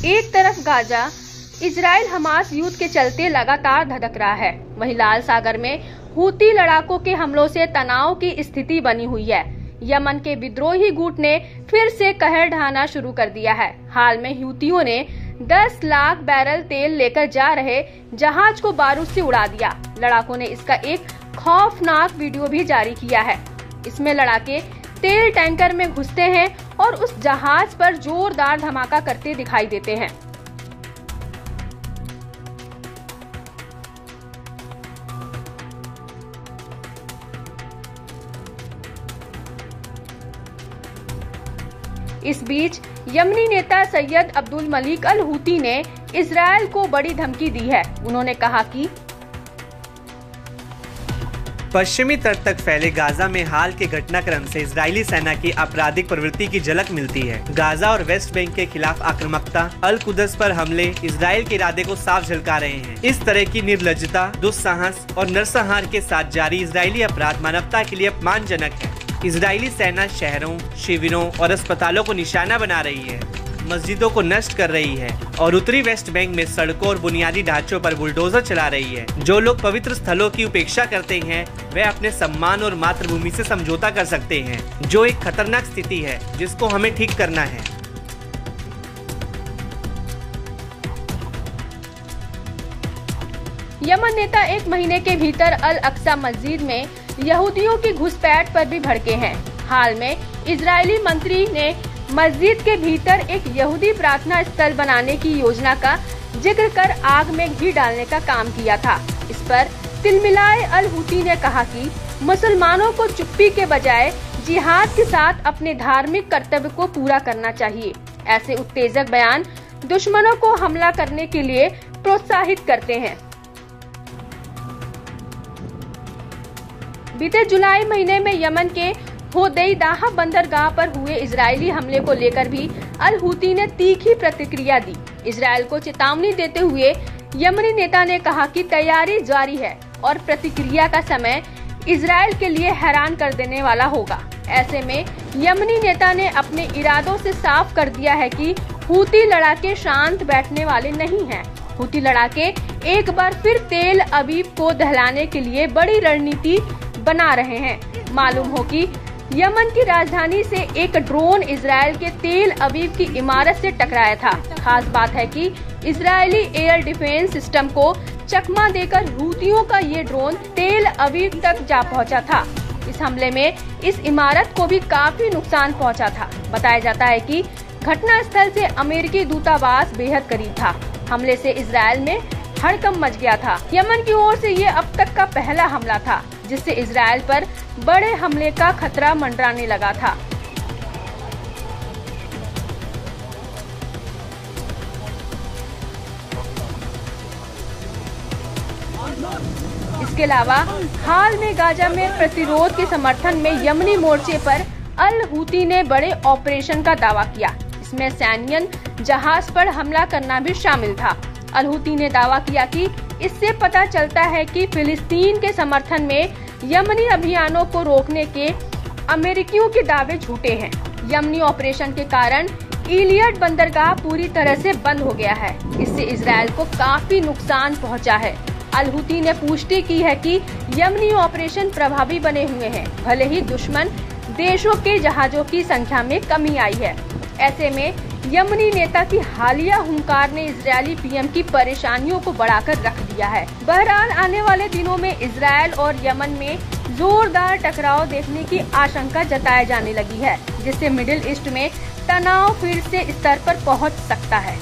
एक तरफ Gaza Israel Hamas युद्ध के चलते लगातार धधक रहा है, वहीं लाल सागर में हूती लड़ाकों के हमलों से तनाव की स्थिति बनी हुई है। यमन के विद्रोही गुट ने फिर से कहर ढाना शुरू कर दिया है। हाल में हूतियों ने 10 लाख बैरल तेल लेकर जा रहे जहाज को बारूद से उड़ा दिया। लड़ाकों ने इसका एक खौफनाक वीडियो भी जारी किया है। इसमें लड़ाके तेल टैंकर में घुसते हैं और उस जहाज पर जोरदार धमाका करते दिखाई देते हैं। इस बीच यमनी नेता सैयद अब्दुल मलिक अल हूती ने इजरायल को बड़ी धमकी दी है। उन्होंने कहा कि पश्चिमी तट तक फैले गाजा में हाल के घटनाक्रम से इजरायली सेना की आपराधिक प्रवृत्ति की झलक मिलती है। गाजा और वेस्ट बैंक के खिलाफ आक्रामकता, अल कुदस पर हमले इजरायल के इरादे को साफ झलका रहे हैं। इस तरह की निर्लज्जता, दुस्साहस और नरसंहार के साथ जारी इजरायली अपराध मानवता के लिए अपमानजनक है। इजरायली सेना शहरों, शिविरों और अस्पतालों को निशाना बना रही है, मस्जिदों को नष्ट कर रही है और उत्तरी वेस्ट बैंक में सड़कों और बुनियादी ढांचों पर बुलडोजर चला रही है। जो लोग पवित्र स्थलों की उपेक्षा करते हैं वे अपने सम्मान और मातृभूमि से समझौता कर सकते हैं, जो एक खतरनाक स्थिति है जिसको हमें ठीक करना है। यमन नेता 1 महीने के भीतर अल अक्सा मस्जिद में यहूदियों की घुसपैठ पर भी भड़के हैं। हाल में इजरायली मंत्री ने मस्जिद के भीतर एक यहूदी प्रार्थना स्थल बनाने की योजना का जिक्र कर आग में घी डालने का काम किया था। इस पर तिलमिलाए अल हूती ने कहा कि मुसलमानों को चुप्पी के बजाय जिहाद के साथ अपने धार्मिक कर्तव्य को पूरा करना चाहिए। ऐसे उत्तेजक बयान दुश्मनों को हमला करने के लिए प्रोत्साहित करते हैं। बीते जुलाई महीने में यमन के होदेइदाह बंदरगाह पर हुए इजरायली हमले को लेकर भी अल हूती ने तीखी प्रतिक्रिया दी। इजरायल को चेतावनी देते हुए यमनी नेता ने कहा कि तैयारी जारी है और प्रतिक्रिया का समय इजरायल के लिए हैरान कर देने वाला होगा। ऐसे में यमनी नेता ने अपने इरादों से साफ कर दिया है कि हूती लड़ाके शांत बैठने वाले नहीं हैं। हूती लड़ाके एक बार फिर तेल अवीव को दहलाने के लिए बड़ी रणनीति बना रहे हैं। मालूम हो कि यमन की राजधानी से एक ड्रोन इजरायल के तेल अवीव की इमारत से टकराया था। खास बात है कि इजरायली एयर डिफेंस सिस्टम को चकमा देकर हूतियों का ये ड्रोन तेल अवीव तक जा पहुंचा था। इस हमले में इस इमारत को भी काफी नुकसान पहुंचा था। बताया जाता है कि घटना स्थल से अमेरिकी दूतावास बेहद करीब था। हमले से इजरायल में हड़कंप मच गया था। यमन की ओर से ये अब तक का पहला हमला था जिससे इजरायल पर बड़े हमले का खतरा मंडराने लगा था। इसके अलावा हाल में गाजा में प्रतिरोध के समर्थन में यमनी मोर्चे पर अल हूती ने बड़े ऑपरेशन का दावा किया। इसमें सैन्य जहाज पर हमला करना भी शामिल था। अल हूती ने दावा किया कि इससे पता चलता है कि फिलिस्तीन के समर्थन में यमनी अभियानों को रोकने के अमेरिकियों के दावे झूठे हैं। यमनी ऑपरेशन के कारण इलियट बंदरगाह पूरी तरह से बंद हो गया है। इससे इजरायल को काफी नुकसान पहुंचा है। अल हूती ने पुष्टि की है कि यमनी ऑपरेशन प्रभावी बने हुए हैं, भले ही दुश्मन देशों के जहाजों की संख्या में कमी आई है। ऐसे में यमनी नेता की हालिया हुंकार ने इजरायली पीएम की परेशानियों को बढ़ाकर रख दिया है। बहरहाल आने वाले दिनों में इजरायल और यमन में जोरदार टकराव देखने की आशंका जताई जाने लगी है, जिससे मिडिल ईस्ट में तनाव फिर से स्तर पर पहुंच सकता है।